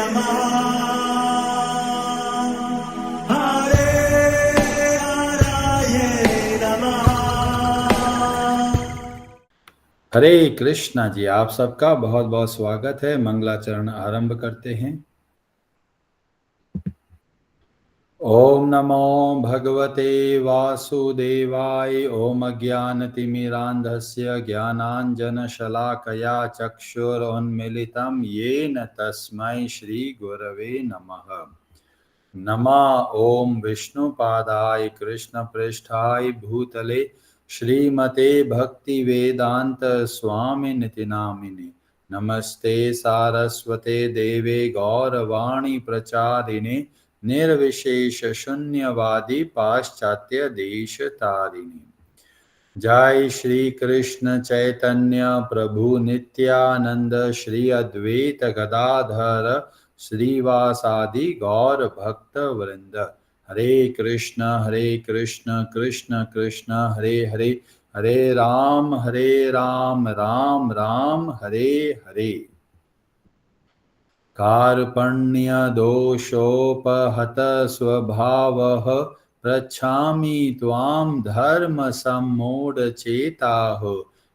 नमः हरे हराये नमः। हरे कृष्णा जी, आप सबका बहुत बहुत स्वागत है। मंगलाचरण आरंभ करते हैं। ओम नमो भगवते वासुदेवाय। ओम अज्ञानतिमिरान्धस्य ज्ञानाञ्जनशलाकया चक्षुरुन्मीलितं येन तस्मै श्रीगुरवे नमः। नमः ओम विष्णुपादाय कृष्णपृष्ठाय भूतले श्रीमते भक्तिवेदांत स्वामिनिति नामिने। नमस्ते सारस्वते देवे गौरवाणी प्रचारिणे निर्विशेष शून्यवादी पाश्चात्य देश तारिणे। जय श्री कृष्ण चैतन्य प्रभु नित्यानंद श्री अद्वैत गदाधर श्रीवासादि गौर भक्त वृंद। हरे कृष्ण कृष्ण कृष्ण हरे हरे, हरे राम राम राम हरे हरे। कार्पण्य दोषोपहत स्वभावः पृच्छामि त्वां धर्म सम्मूढचेताः।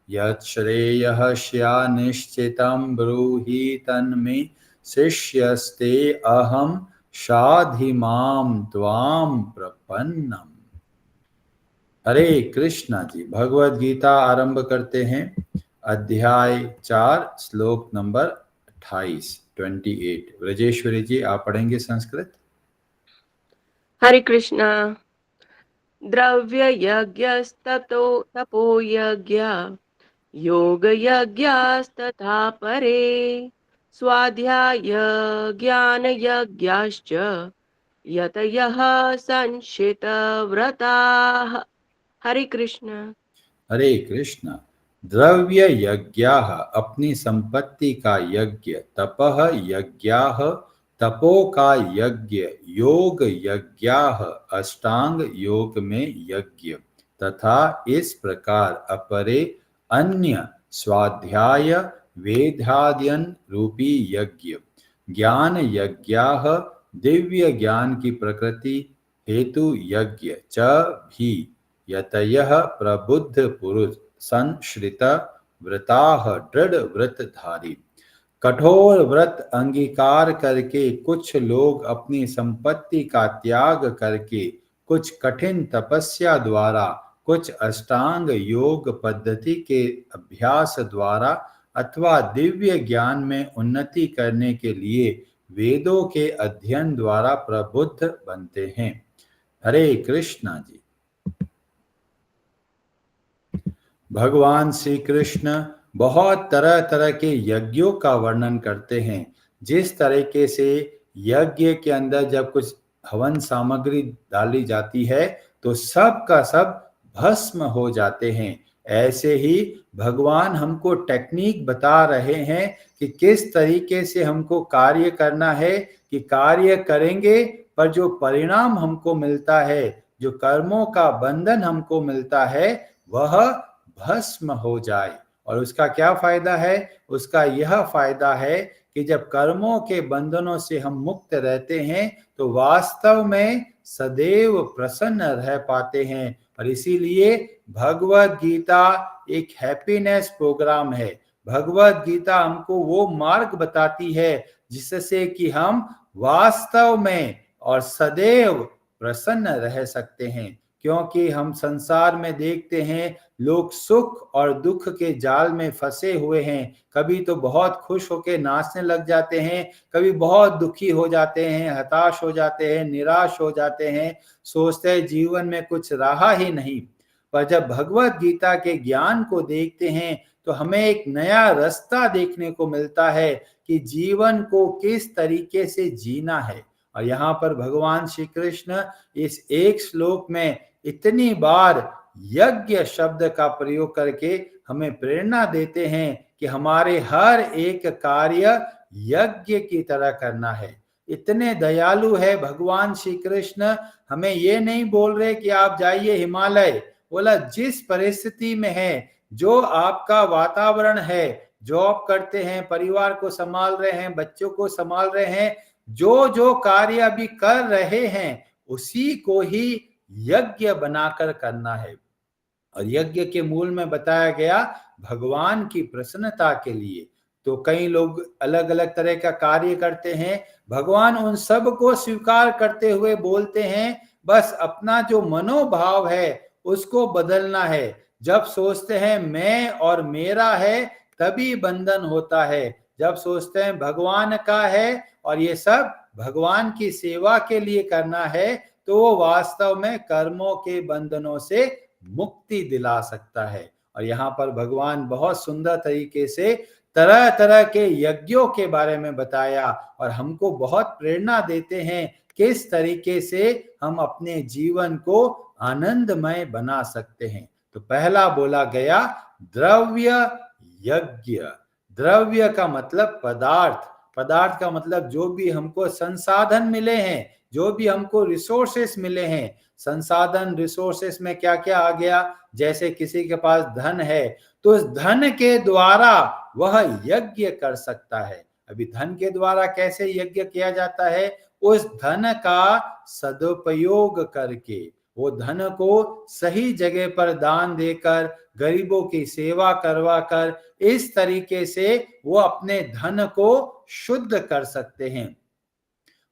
यच्छ्रेयः स्यान्निश्चितं ब्रूहि तन्मे शिष्यस्ते अहं शाधिमां त्वां प्रपन्नम्। हरे कृष्णा जी, भगवद गीता आरंभ करते हैं। अध्याय 4 श्लोक नंबर 28। ब्रजेश्वरी जी, आप पढ़ेंगे संस्कृत। हरे कृष्णा। द्रव्य यज्ञस्ततो तपोयज्ञ योग यज्ञस्तथा परे स्वाध्याय ज्ञान यज्ञाश्च यतयः संशित व्रताः। हरे कृष्ण। हरे कृष्ण। द्रव्य यज्ञाः अपनी संपत्ति का यज्ञ, तपः यज्ञाः तपो का यज्ञ, योग यज्ञाः अष्टांग योग में यज्ञ, तथा इस प्रकार अपरे अन्य स्वाध्याय वेदाध्ययन रूपी यज्ञ। ज्ञान यज्ञाः दिव्य ज्ञान की प्रकृति हेतु यज्ञ च भी यतयः प्रबुद्ध पुरुष संश्रित व्रताः दृढ़ व्रतधारी। कठोर व्रत अंगीकार करके कुछ लोग अपनी संपत्ति का त्याग करके, कुछ कठिन तपस्या द्वारा, कुछ अष्टांग योग पद्धति के अभ्यास द्वारा अथवा दिव्य ज्ञान में उन्नति करने के लिए वेदों के अध्ययन द्वारा प्रबुद्ध बनते हैं। हरे कृष्णा जी। भगवान श्री कृष्ण बहुत तरह तरह के यज्ञों का वर्णन करते हैं। जिस तरीके से यज्ञ के अंदर जब कुछ हवन सामग्री डाली जाती है तो सब का सब भस्म हो जाते हैं, ऐसे ही भगवान हमको टेक्निक बता रहे हैं कि किस तरीके से हमको कार्य करना है, कि कार्य करेंगे पर जो परिणाम हमको मिलता है, जो कर्मों का बंधन हमको मिलता है, वह भस्म हो जाए। और उसका क्या फायदा है? उसका यह फायदा है कि जब कर्मों के बंधनों से हम मुक्त रहते हैं तो वास्तव में सदैव प्रसन्न रह पाते हैं। और इसीलिए भगवद गीता एक हैप्पीनेस प्रोग्राम है। भगवद गीता हमको वो मार्ग बताती है जिससे कि हम वास्तव में और सदैव प्रसन्न रह सकते हैं। क्योंकि हम संसार में देखते हैं लोग सुख और दुख के जाल में फंसे हुए हैं। कभी तो बहुत खुश होकर नाचने लग जाते हैं, कभी बहुत दुखी हो जाते हैं, हताश हो जाते हैं, निराश हो जाते हैं, सोचते हैं जीवन में कुछ रहा ही नहीं। पर जब भगवत गीता के ज्ञान को देखते हैं तो हमें एक नया रास्ता देखने को मिलता है कि जीवन को किस तरीके से जीना है। और यहाँ पर भगवान श्री कृष्ण इस एक श्लोक में इतनी बार यज्ञ शब्द का प्रयोग करके हमें प्रेरणा देते हैं कि हमारे हर एक कार्य यज्ञ की तरह करना है। इतने दयालु है भगवान श्री कृष्ण, हमें ये नहीं बोल रहे कि आप जाइए हिमालय। बोला जिस परिस्थिति में है, जो आपका वातावरण है, जॉब करते हैं, परिवार को संभाल रहे हैं, बच्चों को संभाल रहे हैं, जो जो कार्य अभी कर रहे हैं उसी को ही यज्ञ बनाकर करना है। और यज्ञ के मूल में बताया गया भगवान की प्रसन्नता के लिए। तो कई लोग अलग अलग तरह का कार्य करते हैं, भगवान उन सब को स्वीकार करते हुए बोलते हैं बस अपना जो मनोभाव है उसको बदलना है। जब सोचते हैं मैं और मेरा है तभी बंधन होता है, जब सोचते हैं भगवान का है और ये सब भगवान की सेवा के लिए करना है तो वो वास्तव में कर्मों के बंधनों से मुक्ति दिला सकता है। और यहाँ पर भगवान बहुत सुंदर तरीके से तरह तरह के यज्ञों के बारे में बताया और हमको बहुत प्रेरणा देते हैं किस तरीके से हम अपने जीवन को आनंदमय बना सकते हैं। तो पहला बोला गया द्रव्य यज्ञ। द्रव्य का मतलब पदार्थ, पदार्थ का मतलब जो भी हमको संसाधन मिले हैं, जो भी हमको रिसोर्सेस मिले हैं। संसाधन रिसोर्सेस में क्या क्या आ गया, जैसे किसी के पास धन है तो उस धन के द्वारा वह यज्ञ कर सकता है। अभी धन के द्वारा कैसे यज्ञ किया जाता है, उस धन का सदुपयोग करके, वो धन को सही जगह पर दान देकर, गरीबों की सेवा करवा कर, इस तरीके से वो अपने धन को शुद्ध कर सकते हैं।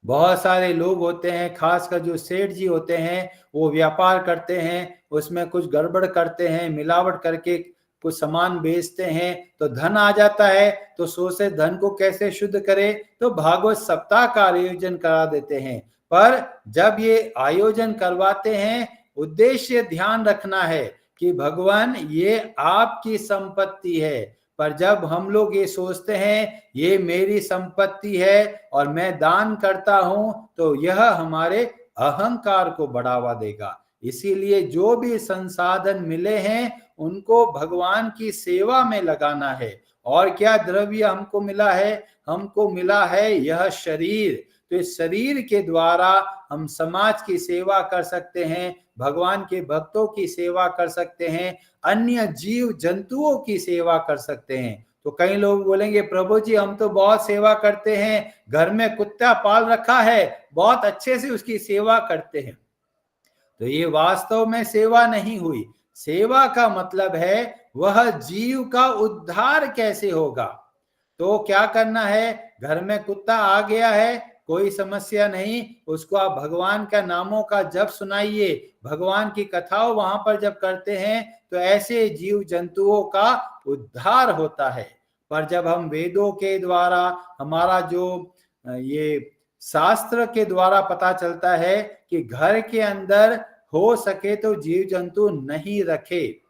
बहुत सारे लोग होते हैं, खासकर जो सेठ जी होते हैं, वो व्यापार करते हैं, उसमें कुछ गड़बड़ करते हैं, मिलावट करके कुछ सामान बेचते हैं तो धन आ जाता है, तो सोचे धन को कैसे शुद्ध करे, तो भागवत सप्ताह का आयोजन करा देते हैं। पर जब ये आयोजन करवाते हैं, उद्देश्य ध्यान रखना है कि भगवान ये आपकी संपत्ति है। पर जब हम लोग ये सोचते हैं ये मेरी संपत्ति है और मैं दान करता हूं, तो यह हमारे अहंकार को बढ़ावा देगा। इसीलिए जो भी संसाधन मिले हैं उनको भगवान की सेवा में लगाना है। और क्या द्रव्य हमको मिला है, हमको मिला है यह शरीर। तो इस शरीर के द्वारा हम समाज की सेवा कर सकते हैं, भगवान के भक्तों की सेवा कर सकते हैं, अन्य जीव जंतुओं की सेवा कर सकते हैं। तो कई लोग बोलेंगे प्रभु जी हम तो बहुत सेवा करते हैं, घर में कुत्ता पाल रखा है, बहुत अच्छे से उसकी सेवा करते हैं। तो ये वास्तव में सेवा नहीं हुई। सेवा का मतलब है वह जीव का उद्धार कैसे होगा। तो क्या करना है, घर में कुत्ता आ गया है, कोई समस्या नहीं, उसको आप भगवान का नामों का जप सुनाइए, भगवान की कथाओं वहां पर जब करते हैं तो ऐसे जीव जंतुओं का उद्धार होता है। पर जब हम वेदों के द्वारा, हमारा जो ये शास्त्र के द्वारा पता चलता है कि घर के अंदर हो सके तो जीव जंतु नहीं रखे,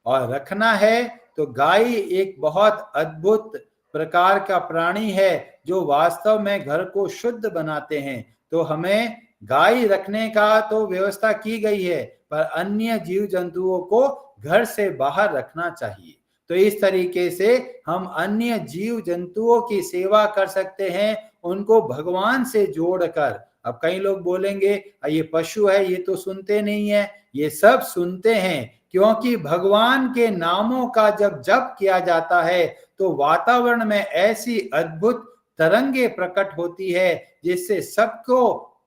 और रखना है तो गाय एक बहुत अद्भुत प्रकार का प्राणी है जो वास्तव में घर को शुद्ध बनाते हैं। तो हमें गाय रखने का तो व्यवस्था की गई है, पर अन्य जीव जंतुओं को घर से बाहर रखना चाहिए। तो इस तरीके से हम अन्य जीव जंतुओं की सेवा कर सकते हैं, उनको भगवान से जोड़कर। अब कई लोग बोलेंगे ये पशु है, ये तो सुनते नहीं है। ये सब सुनते हैं, क्योंकि भगवान के नामों का जब जप किया जाता है तो वातावरण में ऐसी अद्भुत तरंगे प्रकट होती है जिससे सबको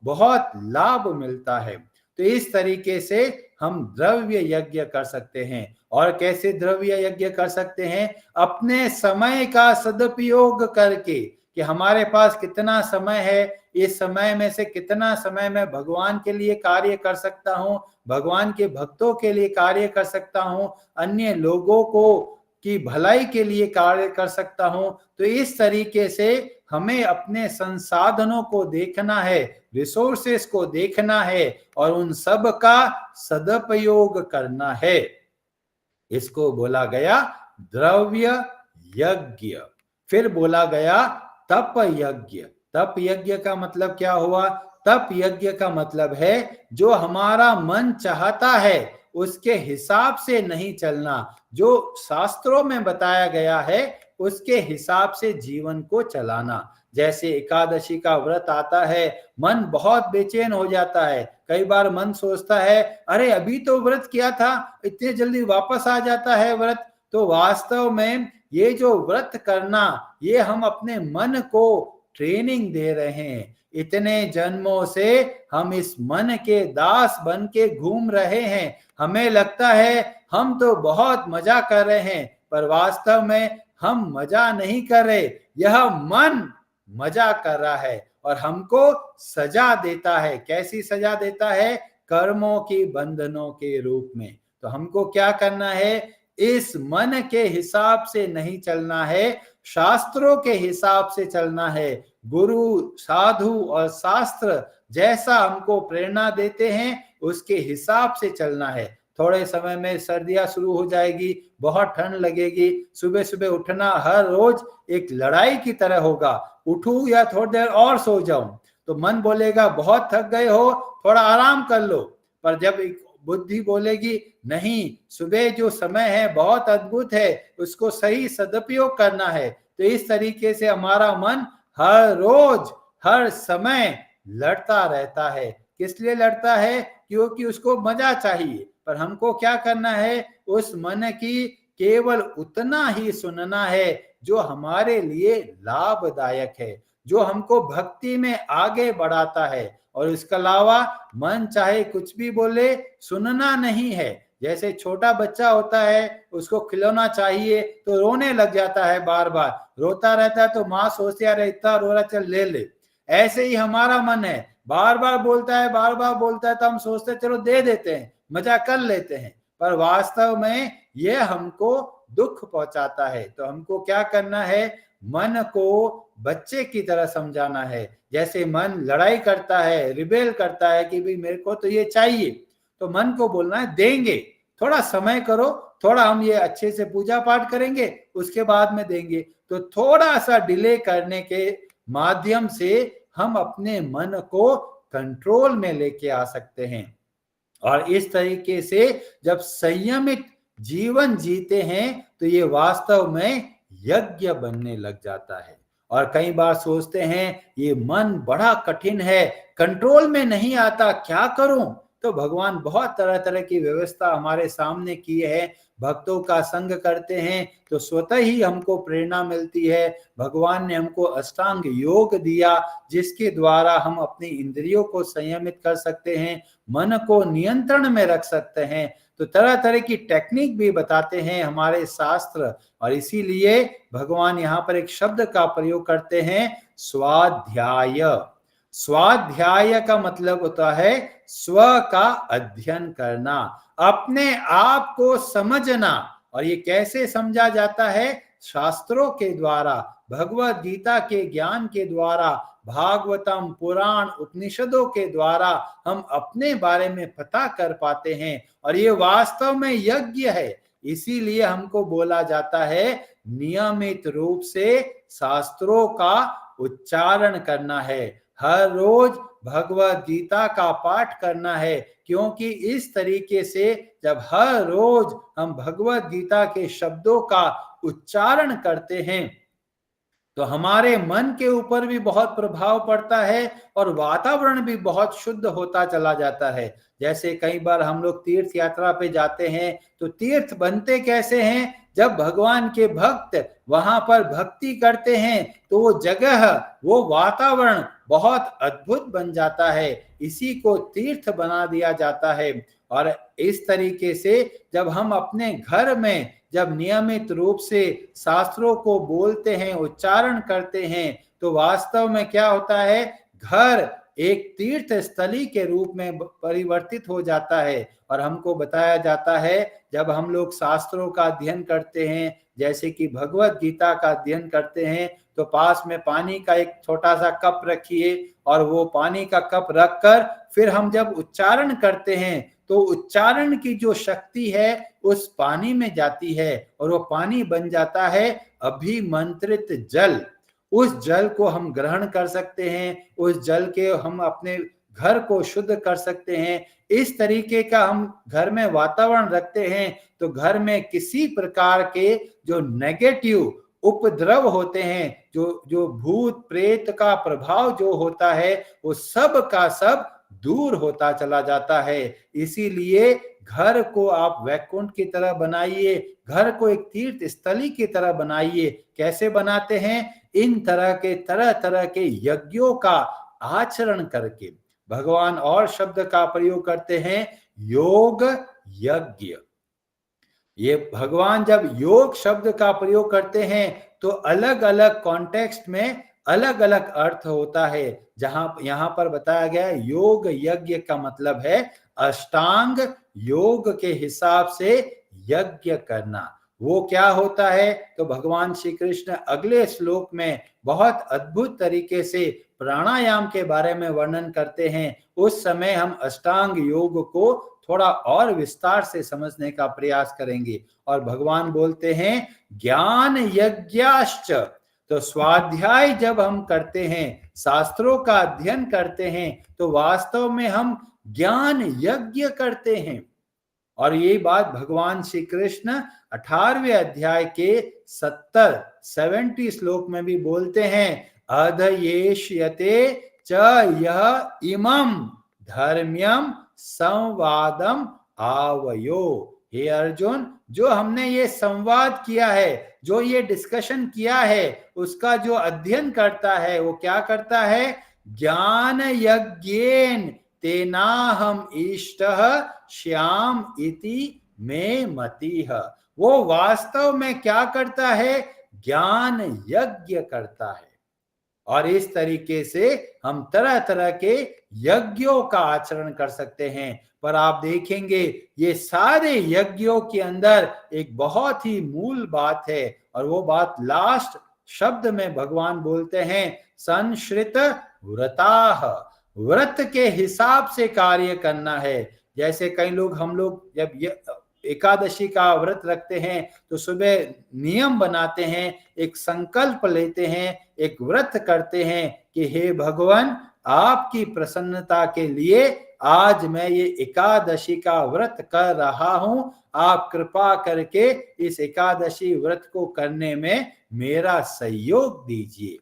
बहुत लाभ मिलता है। तो इस तरीके से हम द्रव्य यज्ञ कर सकते हैं। और कैसे द्रव्य यज्ञ कर सकते हैं, अपने समय का सदुपयोग करके, कि हमारे पास कितना समय है, इस समय में से कितना समय मैं भगवान के लिए कार्य कर सकता हूँ, भगवान के भक्तों के लिए कार्य कर सकता हूँ, अन्य लोगों को की भलाई के लिए कार्य कर सकता हूँ। तो इस तरीके से हमें अपने संसाधनों को देखना है, रिसोर्सेस को देखना है और उन सब का सदुपयोग करना है। इसको बोला गया द्रव्य यज्ञ। फिर बोला गया तप यज्ञ। तप यज्ञ का मतलब क्या हुआ, तप यज्ञ का मतलब है जो हमारा मन चाहता है उसके हिसाब से नहीं चलना, जो शास्त्रों में बताया गया है उसके हिसाब से जीवन को चलाना। जैसे एकादशी का व्रत आता है, मन बहुत बेचैन हो जाता है। कई बार मन सोचता है अरे अभी तो व्रत किया था, इतने जल्दी वापस आ जाता है व्रत, तो वास्तव में ये जो व्रत करना, ये हम अपने मन को ट्रेनिंग दे रहे हैं। इतने जन्मों से हम इस मन के दास बन के घूम रहे हैं। हमें लगता है हम तो बहुत मजा कर रहे हैं, पर वास्तव में हम मजा नहीं कर रहे, यह मन मजा कर रहा है और हमको सजा देता है। कैसी सजा देता है? कर्मों की बंधनों के रूप में। तो हमको क्या करना है? इस मन के हिसाब से नहीं चलना है, शास्त्रों के हिसाब से चलना है। गुरु, साधु और शास्त्र जैसा हमको प्रेरणा देते हैं उसके हिसाब से चलना है। थोड़े समय में सर्दियां शुरू हो जाएगी, बहुत ठंड लगेगी, सुबह सुबह उठना हर रोज एक लड़ाई की तरह होगा। उठूं या थोड़ी देर और सो जाऊं, तो मन बोलेगा बहुत थक गए हो, थोड़ा आराम कर लो। पर जब बुद्धि बोलेगी नहीं, सुबह जो समय है बहुत अद्भुत है, उसको सही सदुपयोग करना है। तो इस तरीके से हमारा मन हर रोज हर समय लड़ता रहता है। किस लिए लड़ता है? क्योंकि उसको मजा चाहिए। पर हमको क्या करना है? उस मन की केवल उतना ही सुनना है जो हमारे लिए लाभदायक है, जो हमको भक्ति में आगे बढ़ाता है। और इसके अलावा मन चाहे कुछ भी बोले, सुनना नहीं है। जैसे छोटा बच्चा होता है, उसको खिलौना चाहिए तो रोने लग जाता है, बार बार रोता रहता है, तो माँ सोचती है इतना रो रहा, चल ले ले। ऐसे ही हमारा मन है, बार बार बोलता है, बार बार बोलता है, तो हम सोचते हैं चलो दे देते हैं, मजा कर लेते हैं। पर वास्तव में यह हमको दुख पहुंचाता है। तो हमको क्या करना है? मन को बच्चे की तरह समझाना है। जैसे मन लड़ाई करता है, रिबेल करता है कि भाई मेरे को तो ये चाहिए, तो मन को बोलना है देंगे, थोड़ा समय करो, थोड़ा हम ये अच्छे से पूजा पाठ करेंगे, उसके बाद में देंगे। तो थोड़ा सा डिले करने के माध्यम से हम अपने मन को कंट्रोल में लेके आ सकते हैं। और इस तरीके से जब संयमित जीवन जीते हैं तो ये वास्तव में यज्ञ बनने लग जाता है। और कई बार सोचते हैं ये मन बड़ा कठिन है, कंट्रोल में नहीं आता, क्या करूं? तो भगवान बहुत तरह तरह की व्यवस्था हमारे सामने की है। भक्तों का संग करते हैं तो स्वतः ही हमको प्रेरणा मिलती है। भगवान ने हमको अष्टांग योग दिया, जिसके द्वारा हम अपनी इंद्रियों को संयमित कर सकते हैं, मन को नियंत्रण में रख सकते हैं। तो तरह तरह की टेक्निक भी बताते हैं हमारे शास्त्र। और इसीलिए भगवान यहाँ पर एक शब्द का प्रयोग करते हैं, स्वाध्याय। स्वाध्याय का मतलब होता है स्व का अध्ययन करना, अपने आप को समझना। और ये कैसे समझा जाता है? शास्त्रों के द्वारा, भगवत गीता के ज्ञान के द्वारा, भागवतम, पुराण, उपनिषदों के द्वारा हम अपने बारे में पता कर पाते हैं। और ये वास्तव में यज्ञ है। इसीलिए हमको बोला जाता है नियमित रूप से शास्त्रों का उच्चारण करना है, हर रोज भगवत गीता का पाठ करना है। क्योंकि इस तरीके से जब हर रोज हम भगवत गीता के शब्दों का उच्चारण करते हैं तो हमारे मन के ऊपर भी बहुत प्रभाव पड़ता है और वातावरण भी बहुत शुद्ध होता चला जाता है। जैसे कई बार हम लोग तीर्थ यात्रा पे जाते हैं तो तीर्थ बनते कैसे हैं? जब भगवान के भक्त वहां पर भक्ति करते हैं तो वो जगह, वो वातावरण बहुत अद्भुत बन जाता है। इसी को तीर्थ बना दिया जाता है। और इस तरीके से जब हम अपने घर में जब नियमित रूप से शास्त्रों को बोलते हैं, उच्चारण करते हैं, तो वास्तव में क्या होता है? घर एक तीर्थ स्थली के रूप में परिवर्तित हो जाता है। और हमको बताया जाता है जब हम लोग शास्त्रों का अध्ययन करते हैं, जैसे कि भगवत गीता का अध्ययन करते हैं, तो पास में पानी का एक छोटा सा कप रखिए और वो पानी का कप रखकर फिर हम जब उच्चारण करते हैं तो उच्चारण की जो शक्ति है उस पानी में जाती है और वो पानी बन जाता है अभिमंत्रित जल। उस जल को हम ग्रहण कर सकते हैं, उस जल के हम अपने घर को शुद्ध कर सकते हैं। इस तरीके का हम घर में वातावरण रखते हैं तो घर में किसी प्रकार के जो नेगेटिव उपद्रव होते हैं, जो भूत प्रेत का प्रभाव जो होता है, वो सब का सब दूर होता चला जाता है। इसीलिए घर को आप वैकुंठ की तरह बनाइए, घर को एक तीर्थ स्थली की तरह बनाइए। कैसे बनाते हैं? इन तरह तरह के यज्ञों का आचरण करके। भगवान और शब्द का प्रयोग करते हैं, योग यज्ञ। ये भगवान जब योग शब्द का प्रयोग करते हैं तो अलग अलग कॉन्टेक्स्ट में अलग अलग अर्थ होता है। जहां यहां पर बताया गया है योग यज्ञ का मतलब है अष्टांग योग के हिसाब से यज्ञ करना। वो क्या होता है? तो भगवान श्री कृष्ण अगले श्लोक में बहुत अद्भुत तरीके से प्राणायाम के बारे में वर्णन करते हैं। उस समय हम अष्टांग योग को थोड़ा और विस्तार से समझने का प्रयास करेंगे। और भगवान बोलते हैं ज्ञान यज्ञाश्च। तो स्वाध्याय जब हम करते हैं, शास्त्रों का अध्ययन करते हैं, तो वास्तव में हम ज्ञान यज्ञ करते हैं। और ये बात भगवान श्री कृष्ण 18वें अध्याय के 70 श्लोक में भी बोलते हैं, अधयेष्यते च यः इमं धर्म्यम संवादम आवयो। हे अर्जुन, जो हमने ये संवाद किया है, जो ये डिस्कशन किया है, उसका जो अध्ययन करता है वो क्या करता है? ज्ञान यज्ञेन तेनाहम इष्टः श्याम इति मे मतिः। वो वास्तव में क्या करता है? ज्ञान यज्ञ करता है। और इस तरीके से हम तरह तरह के यज्ञों का आचरण कर सकते हैं। पर आप देखेंगे ये सारे यज्ञों के अंदर एक बहुत ही मूल बात है, और वो बात लास्ट शब्द में भगवान बोलते हैं, संश्रित व्रताः। व्रत के हिसाब से कार्य करना है। जैसे कई लोग, हम लोग जब एकादशी का व्रत रखते हैं तो सुबह नियम बनाते हैं, एक संकल्प लेते हैं, एक व्रत करते हैं कि हे भगवान, आपकी प्रसन्नता के लिए आज मैं ये एकादशी का व्रत कर रहा हूं। आप कृपा करके इस एकादशी व्रत को करने में मेरा सहयोग दीजिए।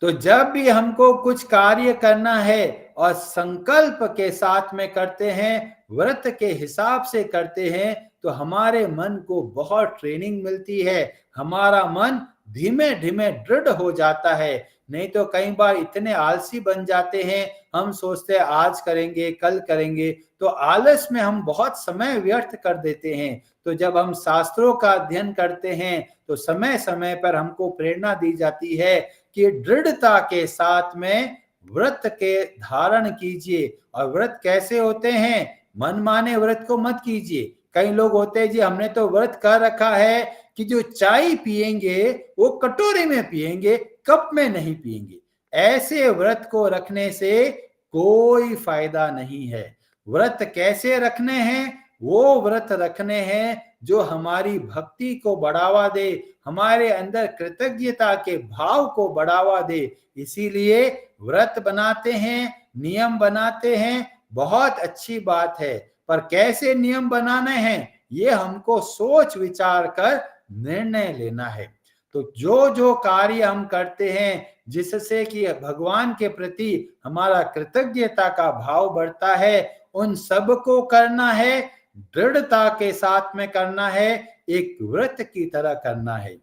तो जब भी हमको कुछ कार्य करना है और संकल्प के साथ में करते हैं, व्रत के हिसाब से करते हैं, तो हमारे मन को बहुत ट्रेनिंग मिलती है। हमारा मन धीमे धीमे दृढ़ हो जाता है। नहीं तो कई बार इतने आलसी बन जाते हैं, हम सोचते हैं आज करेंगे, कल करेंगे, तो आलस में हम बहुत समय व्यर्थ कर देते हैं। तो जब हम शास्त्रों का अध्ययन करते हैं तो समय समय पर हमको प्रेरणा दी जाती है कि दृढ़ता के साथ में व्रत के धारण कीजिए। और व्रत कैसे होते हैं? मनमाने व्रत को मत कीजिए। कई लोग होते हैं जी, हमने तो व्रत कर रखा है कि जो चाय पिएंगे वो कटोरे में पिएंगे, कप में नहीं पिएंगे। ऐसे व्रत को रखने से कोई फायदा नहीं है। व्रत कैसे रखने हैं? वो व्रत रखने हैं जो हमारी भक्ति को बढ़ावा दे, हमारे अंदर कृतज्ञता के भाव को बढ़ावा दे। इसीलिए व्रत बनाते हैं, नियम बनाते हैं, बहुत अच्छी बात है। पर कैसे नियम बनाने हैं, ये हमको सोच विचार कर निर्णय लेना है। तो जो जो कार्य हम करते हैं जिससे कि भगवान के प्रति हमारा कृतज्ञता का भाव बढ़ता है, उन सब को करना है, दृढ़ता के साथ में करना है, एक व्रत की तरह करना है।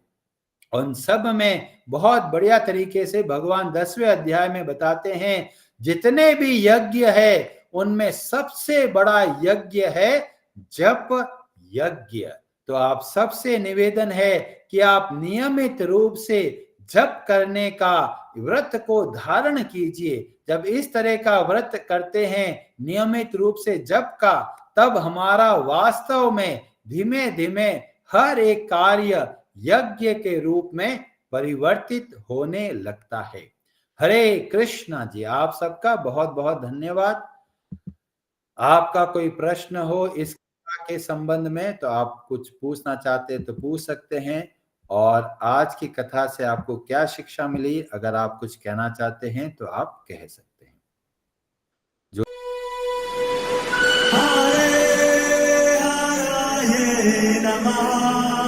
उन सब में बहुत बढ़िया तरीके से भगवान 10वें अध्याय में बताते हैं, जितने भी यज्ञ है उनमें सबसे बड़ा यज्ञ है जप यज्ञ। तो आप सबसे निवेदन है कि आप नियमित रूप से जप करने का व्रत को धारण कीजिए। जब इस तरह का व्रत करते हैं नियमित रूप से जप का, तब हमारा वास्तव में धीमे धीमे हर एक कार्य यज्ञ के रूप में परिवर्तित होने लगता है। हरे कृष्णा जी, आप सबका बहुत बहुत धन्यवाद। आपका कोई प्रश्न हो इस के संबंध में तो आप कुछ पूछना चाहते हैं तो पूछ सकते हैं। और आज की कथा से आपको क्या शिक्षा मिली, अगर आप कुछ कहना चाहते हैं तो आप कह सकते हैं। हरे हराये नमः।